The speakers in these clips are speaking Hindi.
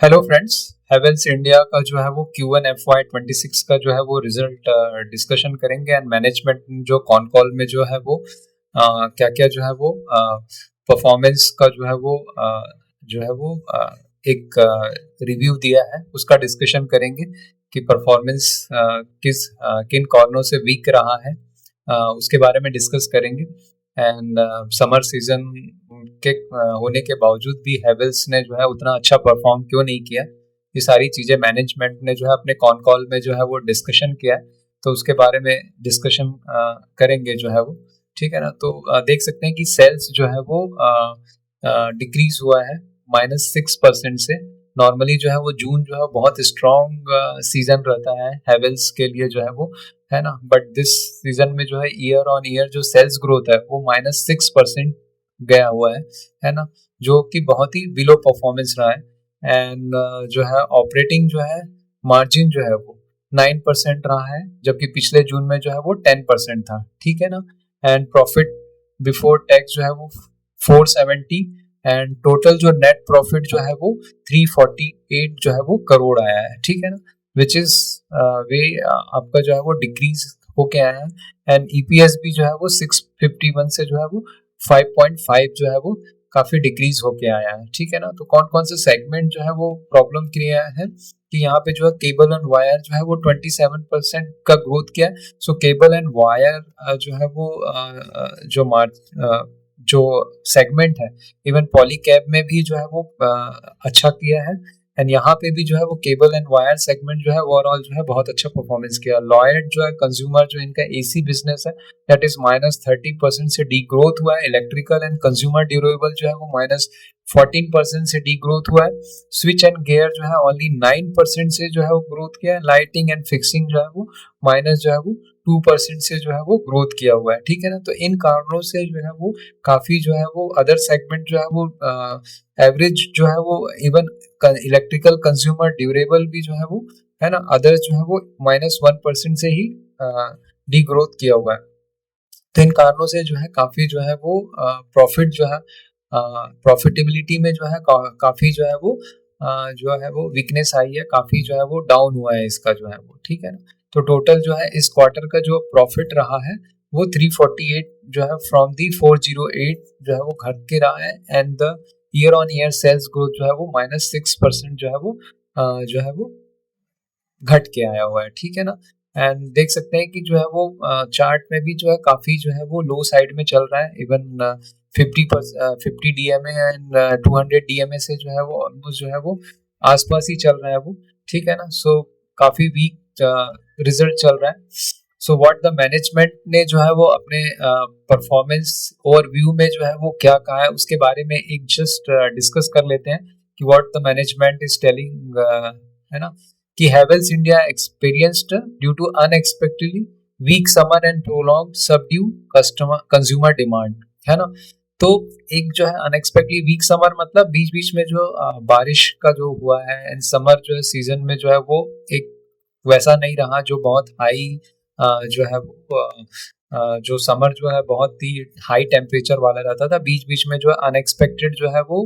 Hello friends. हैवेल्स इंडिया का जो है वो Q1 FY26 का जो है वो रिजल्ट डिस्कशन करेंगे एंड मैनेजमेंट जो कॉन कॉल में जो है वो क्या क्या जो है वो परफॉर्मेंस का एक रिव्यू दिया है, उसका डिस्कशन करेंगे कि परफॉर्मेंस किन कॉर्नरों से वीक रहा है, उसके बारे में डिस्कस करेंगे। एंड समर सीजन के होने के बावजूद भी हैवेल्स ने जो है उतना अच्छा परफॉर्म क्यों नहीं किया, ये सारी चीज़ें मैनेजमेंट ने जो है अपने कॉन कॉल में जो है वो डिस्कशन किया है, तो उसके बारे में डिस्कशन करेंगे जो है वो। ठीक है ना। तो देख सकते हैं कि सेल्स जो है वो डिक्रीज हुआ है -6% से। नॉर्मली जो है वो जून जो है बहुत स्ट्रॉन्ग सीजन रहता है हैवेल्स के लिए जो है वो, है ना। बट दिस सीजन में जो है ईयर ऑन ईयर जो सेल्स ग्रोथ है वो -6% गया हुआ है ना, जो कि बहुत ही बिलो परफॉर्मेंस रहा है। एंड जो है ऑपरेटिंग जो है मार्जिन जो है वो 9% रहा है, जबकि पिछले जून में जो है वो 10% था। ठीक है ना। एंड प्रॉफिट बिफोर टैक्स जो है वो 470 एंड टोटल जो नेट प्रॉफिट जो है वो 348 जो है वो करोड़ आया है। ठीक है ना। विच इज वे आपका जो है वो डिक्रीज होके आया है। एंड ईपीएस भी जो है वो 651 से जो है वो 5.5 जो है वो काफी डिक्रीज होके आया है। ठीक है ना। तो कौन कौन से सेगमेंट जो है वो प्रॉब्लम किया है कि यहाँ पे जो है केबल एंड वायर जो है वो 27% का ग्रोथ किया है। सो केबल एंड वायर जो है वो जो सेगमेंट है, इवन पॉलीकैब में भी जो है वो अच्छा किया है। एंड यहाँ पे भी जो है वो केबल एंड वायर सेगमेंट जो है ओवरऑल जो है बहुत अच्छा परफॉर्मेंस किया। लॉयड जो है कंज्यूमर जो इनका एसी बिजनेस है दैट इज -30% से डी ग्रोथ हुआ है। इलेक्ट्रिकल एंड कंज्यूमर ड्यूरेबल जो है वो -14% से डी ग्रोथ हुआ है। स्विच एंड गियर जो है ओनली 9% से जो है वो ग्रोथ किया है। लाइटिंग एंड फिक्सिंग जो है वो माइनस जो है वो 2% से जो है वो ग्रोथ किया हुआ है। ठीक है ना। तो इन कारणों से जो है वो काफी जो है वो अदर सेगमेंट जो है वो एवरेज जो है वो इवन इलेक्ट्रिकल कंज्यूमर ड्यूरेबल भी जो है वो, है ना, अदर जो है वो -1% से ही डी ग्रोथ किया हुआ है। तो इन कारणों से जो है काफी जो है वो प्रॉफिट जो है प्रॉफिटेबिलिटी में जो है काफी जो है वो वीकनेस आई है, काफी जो है वो डाउन हुआ है इसका जो है वो। ठीक है ना। तो टोटल जो है इस क्वार्टर का जो प्रॉफिट रहा है वो 348 जो है फ्रॉम दी 408 जो है वो घट के रहा है। And the year on year sales growth जो है वो -6% जो है वो घट के आया हुआ है। ठीक है ना। एंड देख सकते हैं कि जो है वो चार्ट में भी जो है काफी जो है वो लो साइड में चल रहा है। इवन 50 डीएमए एंड 200 डीएमए से जो है वो ऑलमोस्ट जो है वो आसपास ही चल रहा है वो। ठीक है ना। सो काफी वीक रिजल्ट चल रहा है। सो व्हाट द मैनेजमेंट ने जो है वो अपने परफॉर्मेंस ओवरव्यू में जो है वो क्या कहा है उसके बारे में एक जस्ट डिस्कस कर लेते हैं कि what the management is telling, है ना, कि Havells India experienced due to unexpectedly weak summer and prolonged subdued customer consumer demand, है ना। तो एक जो है अनएक्सपेक्टेडली वीक समर मतलब बीच बीच में जो बारिश का जो हुआ है, एंड समर जो है सीजन में जो है वो एक वैसा नहीं रहा जो बहुत हाई जो है वो जो समर जो है बहुत ही हाई टेम्परेचर वाला रहता था। बीच बीच में जो है अनएक्सपेक्टेड जो है वो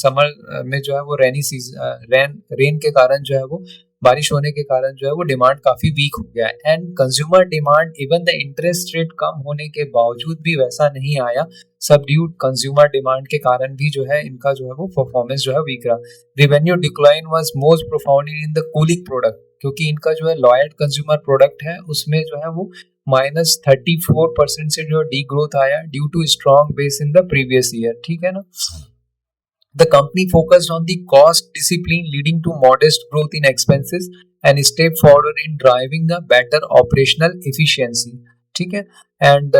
समर में जो है वो रेन के कारण जो है वो बारिश होने के कारण जो है वो डिमांड काफी वीक हो गया है। And consumer demand even the interest rate कम होने के बावजूद भी वैसा नहीं आया। सबड्यूड कंज्यूमर डिमांड के कारण भी जो है इनका जो है वो परफॉर्मेंस जो है वीक रहा। Revenue decline was most profoundly in the cooling product, क्योंकि इनका जो है लॉयड कंज्यूमर प्रोडक्ट है उसमें जो है वो -34% से जो डी ग्रोथ आया due to strong base in the previous year. ठीक है ना। The company focused on the cost discipline, leading to modest growth in expenses and step forward in driving a better operational efficiency. ठीक है। And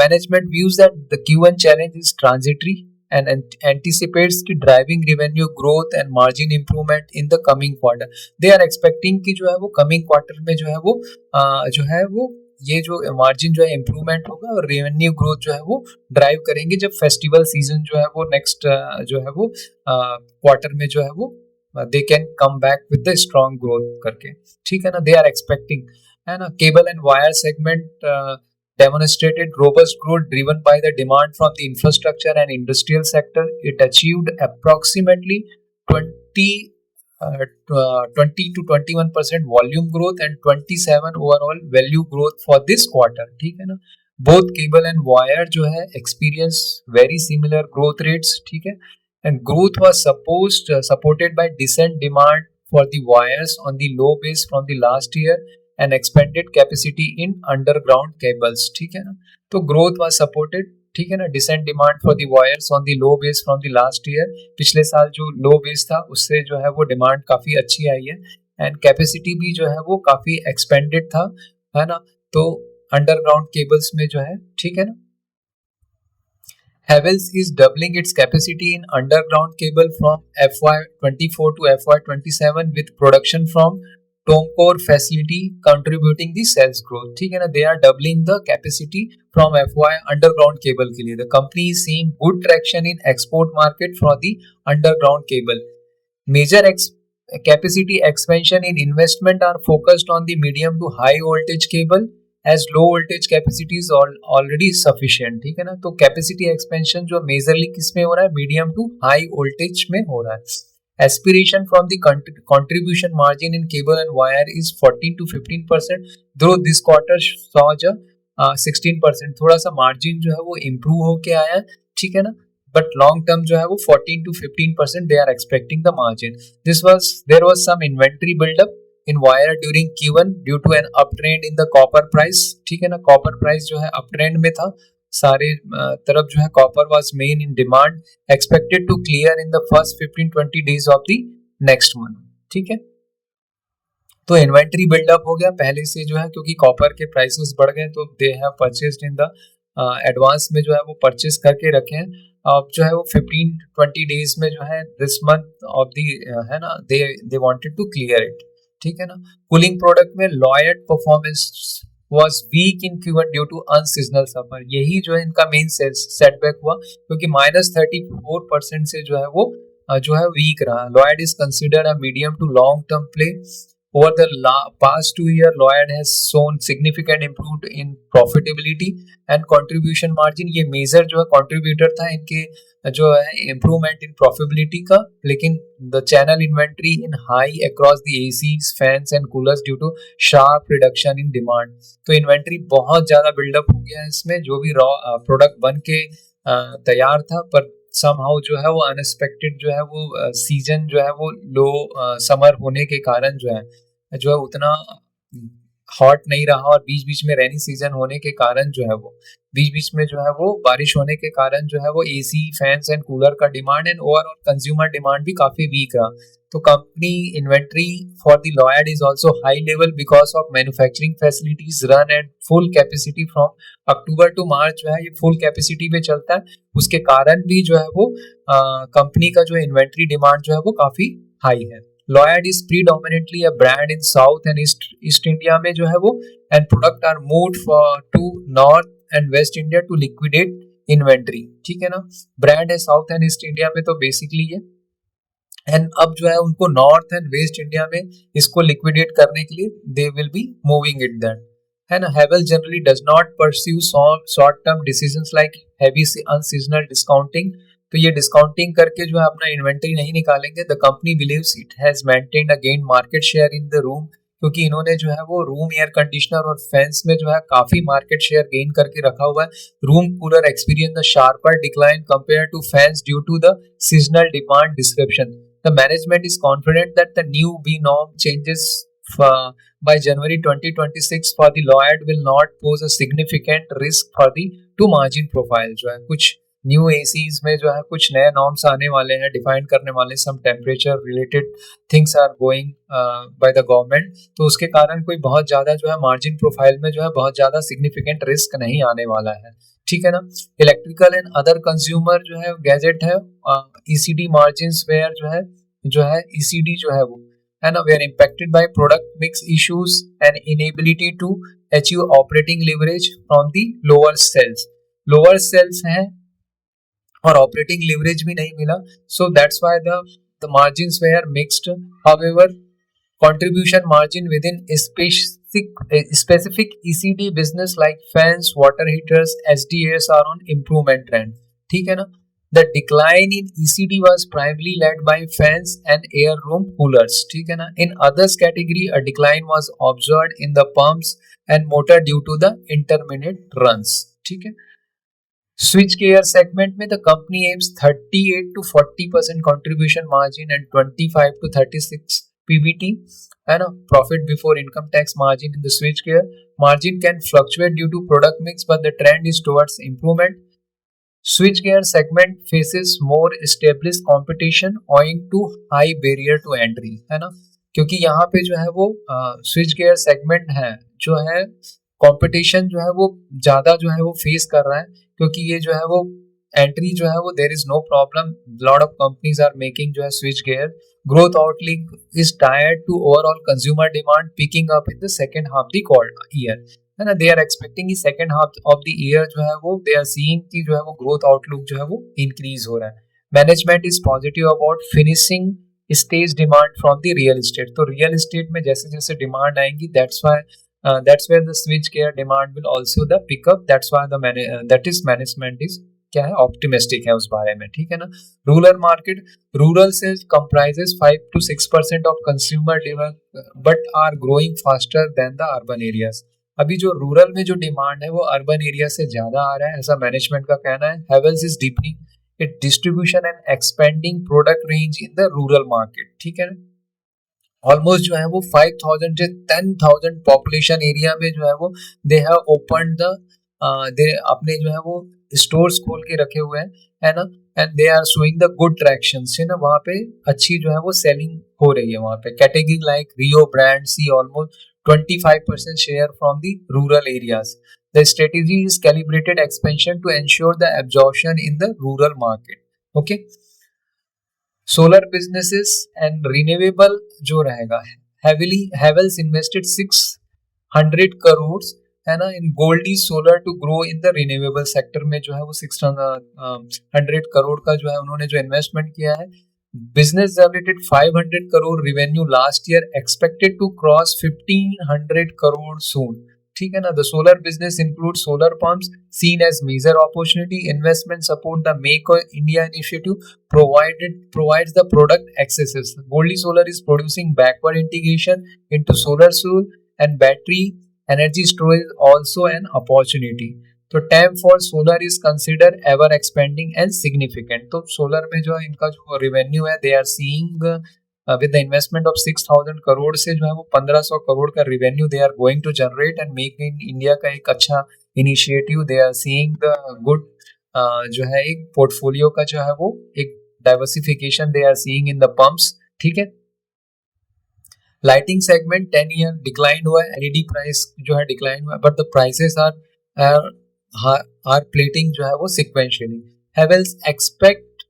management views that the Q1 challenge is transitory and anticipates the driving revenue growth and margin improvement in the coming quarter. They are expecting कि जो है वो coming quarter में जो है वो ये जो मार्जिन जो है इम्प्रूवमेंट होगा और रेवेन्यू ग्रोथ जो है वो ड्राइव करेंगे जब फेस्टिवल सीजन जो है वो नेक्स्ट जो है वो क्वार्टर में जो है वो they can come back with the strong growth करके। ठीक है ना। दे आर एक्सपेक्टिंग, है ना। Cable and wire segment demonstrated robust growth driven by the demand from the infrastructure and industrial sector. It achieved approximately 20 20 to 21% volume growth and 27 overall value growth for this quarter, ठीक है ना. both cable and wire जो है experience very similar growth rates, ठीक है. and growth was supported by decent demand for the wires on the low base from the last year and expanded capacity in underground cables, ठीक है ना. तो growth was supported, ठीक है ना. Decent demand for the wires on the low base from the last year, पिछले साल जो लो बेस था उससे जो है वो डिमांड काफी अच्छी आई है एंड कैपेसिटी भी जो है वो काफी एक्सपेंडेड था, है ना. तो अंडरग्राउंड केबल्स में जो है, ठीक है ना. Havells is doubling its capacity in underground cable from FY24 to FY27 with production from Tomcore facility contributing the sales growth, ठीक है ना. They are doubling the capacity from FY underground cable के लिए. The company is seeing good traction in export market for the underground cable. Major capacity expansion in investment are focused on the medium to high voltage cable as low voltage capacity is already sufficient, ठीक है ना. तो कैपेसिटी एक्सपेंशन जो मेजरली किस में हो रहा है, मीडियम टू हाई वोल्टेज में हो रहा है. Aspiration from the contribution margin in cable and wire is 14 to 15%, though this quarter saw a 16%. थोड़ा सा मार्जिन जो है वो इम्प्रूव होके आया है, ठीक है ना. बट लॉन्ग टर्म जो है वो 14 to 15% they are expecting the margin. There was some inventory buildup in wire during Q1 due to an uptrend in the copper price, ठीक है ना. कॉपर प्राइस जो है अपट्रेंड में था, सारे तरफ जो है copper was main in demand, expected to clear in the first 15-20 days of the next month, ठीक है. तो इन्वेंटरी बिल्डअप हो गया पहले से जो है, क्योंकि कॉपर के प्राइसेस बढ़ गए तो they have purchased in the advance में जो है वो परचेस करके रखे हैं. अब जो है वो 15-20 डेज में जो है दिस मंथ ऑफ द है ना, they wanted to clear it, ठीक है ना. कूलिंग प्रोडक्ट में Lloyd performance was weak in Q1 due to unseasonal summer. यही जो है इनका मेन सेटबैक हुआ, क्योंकि -34% से जो है वीक रहा. Lloyd is considered a medium to long term play. Over the past 2 years, Lloyd has shown significant improvement in profitability and contribution margin. ये मेजर जो है कंट्रीब्यूटर था इनके जो है इम्प्रूवमेंट इन प्रॉफिटेबिलिटी का. लेकिन the channel inventory in high across the ACs, fans and coolers due to sharp reduction in demand. तो इन्वेंट्री बहुत ज्यादा बिल्डअप हो गया है इसमें, जो भी रॉ प्रोडक्ट बन के तैयार था, पर समहाउ जो है वो अनएक्सपेक्टेड जो है वो सीजन जो है वो लो समर होने के कारण जो है उतना हॉट नहीं रहा, और बीच बीच में रेनी सीजन होने के कारण जो है वो बीच बीच में जो है वो बारिश होने के कारण जो है वो एसी, फैंस एंड कूलर का demand and overall consumer demand भी काफी वीक रहा. तो company inventory for the Lloyd is also high level because of manufacturing facilities run at full capacity from October to March जो है ये फुल कैपेसिटी पे चलता है. उसके कारण भी जो है वो कंपनी का जो इन्वेंट्री डिमांड जो है वो काफी हाई है. Lloyd is predominantly a brand in South and East India में जो है वो, and product are moved to North and West India to liquidate inventory, ठीक है ना. ब्रांड है South and East India में, तो बेसिकली ये एंड अब जो है उनको नॉर्थ एंड वेस्ट इंडिया में इसको लिक्विडेट करने के लिए they will be moving it that, है ना. Havel generally does not pursue short term decisions like heavy unseasonal discounting. तो ये डिस्काउंटिंग करके जो है अपना इन्वेंटरी नहीं निकालेंगे. The company beliefs it has maintained a gain market share in the room, क्योंकि इन्होंने जो है वो रूम एयर कंडीशनर और फैंस में जो है काफी मार्केट शेयर गेन करके रखा हुआ है. Room cooler experience the sharper decline compare to fans due to the seasonal demand description. The management is confident that the new B norm changes by January 2026 for the Lloyd will not pose a significant risk for the to margin profile. जो है कुछ न्यू एसीज में जो है कुछ नए नॉर्म्स आने वाले हैं, डिफाइन करने वाले, some temperature related things are going by the government. तो उसके कारण कोई बहुत ज्यादा जो है मार्जिन प्रोफाइल में जो है बहुत ज्यादा सिग्निफिकेंट रिस्क नहीं आने वाला है, ठीक है ना. इलेक्ट्रिकल एंड अदर कंज्यूमर जो है गैजेट है, ईसीडी मार्जिन्स वेयर जो है ईसीडी जो है वो है ना, we are impacted by product mix issues and inability to achieve operating leverage from the lower sales हैं और ऑपरेटिंग लेवरेज भी नहीं मिला. So that's why the margins were mixed. However contribution margin within specific ECD business like fans, water heaters, SDAs are on improvement trend, ठीक है ना. The decline in ECD was primarily led by fans and air room coolers, ठीक है ना. In others category, a decline was observed in the pumps and motor due to the intermittent runs, ठीक है. Switch gear segment में the company aims 38 to 40% contribution margin and 25 to 36 PBT and a profit before income tax margin in the switch gear. Margin can fluctuate due to product mix, but the trend is towards improvement. Switch gear segment faces more established competition owing to high barrier to entry, है ना. क्योंकि यहाँ पे जो है वो स्विच गियर सेगमेंट है जो है कंपटीशन जो है वो ज्यादा जो है वो फेस कर रहा है, क्योंकि ये जो है वो एंट्री जो है वो there is no problem. Lot of companies are making जो है switchgear. Growth outlook is tired to overall consumer demand picking up in the second half the year, है ना. दे आर एक्सपेक्टिंग की second half of the year जो है वो दे आर सीइंग कि जो है वो ग्रोथ आउटलुक जो है वो इंक्रीज हो रहा है. Management is positive about finishing stage demand from the real estate. तो रियल एस्टेट में जैसे जैसे डिमांड आएंगी that's where the switch gear demand will also the pick up. That's why the management is क्या है ऑप्टिमिस्टिक है उस बारे में, ठीक है ना. रूरल मार्केट, रूरल से comprises 5 to 6% of consumer demand but are growing faster than the urban areas. अभी जो रूरल में जो डिमांड है वो अर्बन एरिया से ज्यादा आ रहा है, ऐसा मैनेजमेंट का कहना है. Havells is deepening it distribution and expanding product range in the rural market, ठीक है ना. ऑलमोस्ट जो है वो 5,000 से 10,000 पॉपुलेशन एरिया में जो है वो they have opened the they अपने जो है वो स्टोर्स खोल के रखे हुए हैं, है ना. And they are showing the good tractions, है ना. वहाँ पे अच्छी जो है वो सेलिंग हो रही है वहाँ पे. Category like Reo brand see almost 25% share from the rural areas. The strategy is calibrated expansion to ensure the absorption in the rural market. Okay. Solar businesses and renewable जो रहेगा, heavily Havells invested 600 crores, है ना, in Goldie Solar to grow in the renewable sector में जो है वो 600 करोड़ का जो है उन्होंने जो इन्वेस्टमेंट किया है. Business generated 500 crore revenue last year, expected to cross 1,500 crore soon. ठीक है ना. The solar business includes solar pumps, seen as major opportunity. Investment support the Make in India initiative provides the product accesses. Goldie Solar is producing backward integration into solar cell and battery energy storage, also an opportunity. तो TAM for solar is consider ever expanding and significant. तो सोलर में जो है इनका जो रेवेन्यू है they are seeing with the investment of 6,000 crore से जो है वो 1,500 करोड़ का revenue they are going to generate. And make in India का एक अच्छा initiative. They are seeing the good जो है एक पोर्टफोलियो का जो है वो एक diversification they are seeing in the pumps, ठीक है. लाइटिंग सेगमेंट 10 ईयर डिक्लाइन हुआ है. एलईडी प्राइस जो है डिक्लाइन हुआ है, but the prices are plating जो है वो sequentially. Havells expect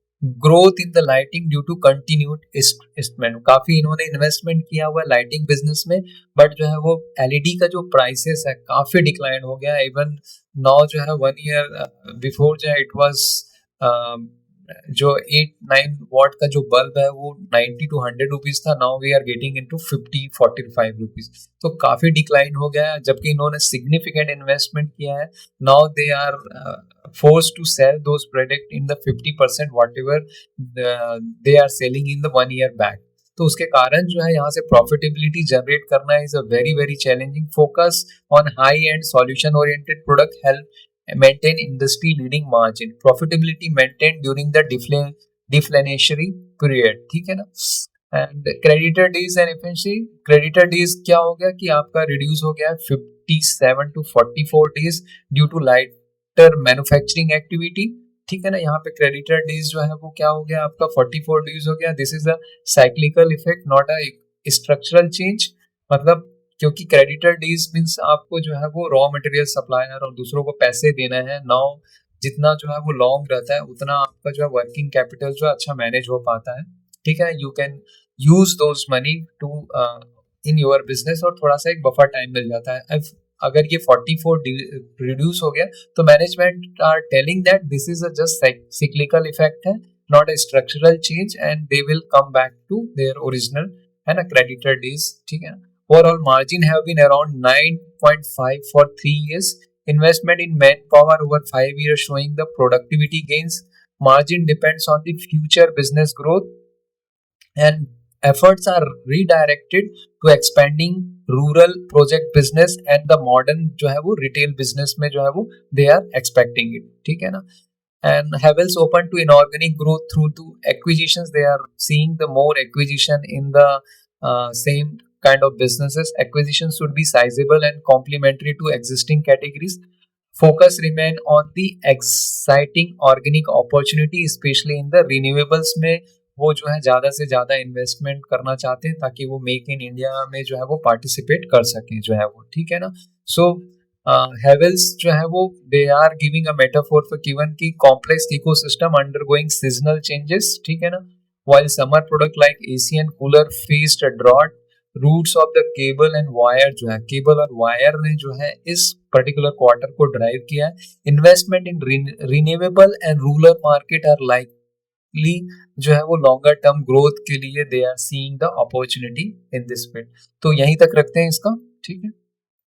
growth in the lighting due to continued investment. काफी इन्होंने इन्वेस्टमेंट किया हुआ है लाइटिंग बिजनेस में, बट जो है वो एलईडी का जो प्राइसेस है काफी डिक्लाइन हो गया. इवन नाउ जो है 1 ईयर बिफोर जो है इट वाज जो 8-9 वॉट का जो बल्ब है वो 90 to 100 रुपीज था. Now we are getting into 50-45 rupees. तो काफी डिक्लाइन हो गया है, जबकि इन्होंने सिग्निफिकेंट इन्वेस्टमेंट किया है. Now they are forced to sell those product in the 50% whatever they are selling in the 1 year back. तो उसके कारण जो है यहाँ से प्रॉफिटेबिलिटी जनरेट करना is a very very challenging. Focus on high and solution oriented product help maintain industry leading margin. Profitability maintained during the deflationary period, ठीक है ना. And creditor days and efficiency. Creditor days क्या हो गया कि आपका reduce हो गया 57 to 44 days due to lighter manufacturing activity, ठीक है ना. यहाँ पे creditor days जो है वो क्या हो गया आपका 44 days हो गया. This is a cyclical effect, not a structural change. मतलब क्योंकि क्रेडिटर डेज मींस आपको जो है वो रॉ मटेरियल सप्लायर और दूसरों को पैसे देना है. नाउ जितना जो है वो लॉन्ग रहता है उतना आपका जो है वर्किंग कैपिटल जो है अच्छा मैनेज हो पाता है, ठीक है. You can use those money to in your business और थोड़ा सा एक बफर टाइम मिल जाता है. अगर ये 44 रिड्यूस हो गया तो management are telling that this is a just cyclical effect है, not a structural change, and they will come back to their original, है ना, क्रेडिटर डेज, ठीक है. Overall margin have been around 9.5 for 3 years. Investment in manpower over 5 years showing the productivity gains. margin depends on the future business growth, and efforts are redirected to expanding rural project business and the modern जो है वो retail business में जो है वो they are expecting it, ठीक है ना. And Havells open to inorganic growth through the acquisitions. They are seeing the more acquisition in the same kind of businesses. Acquisitions should be sizable and complementary to existing categories. Focus remain on the exciting organic opportunity, especially in the renewables में वो जो है ज़्यादा से ज़्यादा इन्वेस्टमेंट करना चाहते हैं ताकि वो मेक इन इंडिया में जो है वो पार्टिसिपेट कर सकें जो है वो, ठीक है ना. सो Havells जो है वो they are giving a metaphor for given की complex ecosystem undergoing seasonal changes, ठीक है ना. While summer product like AC and cooler faced a drought, roots of the cable and wire जो है केबल और वायर ने जो है इस पर्टिकुलर क्वार्टर को ड्राइव किया है. Investment in renewable and rural market are likely जो है वो लॉन्गर टर्म ग्रोथ के लिए they are seeing the opportunity in this field. तो यहीं तक रखते हैं इसका, ठीक है.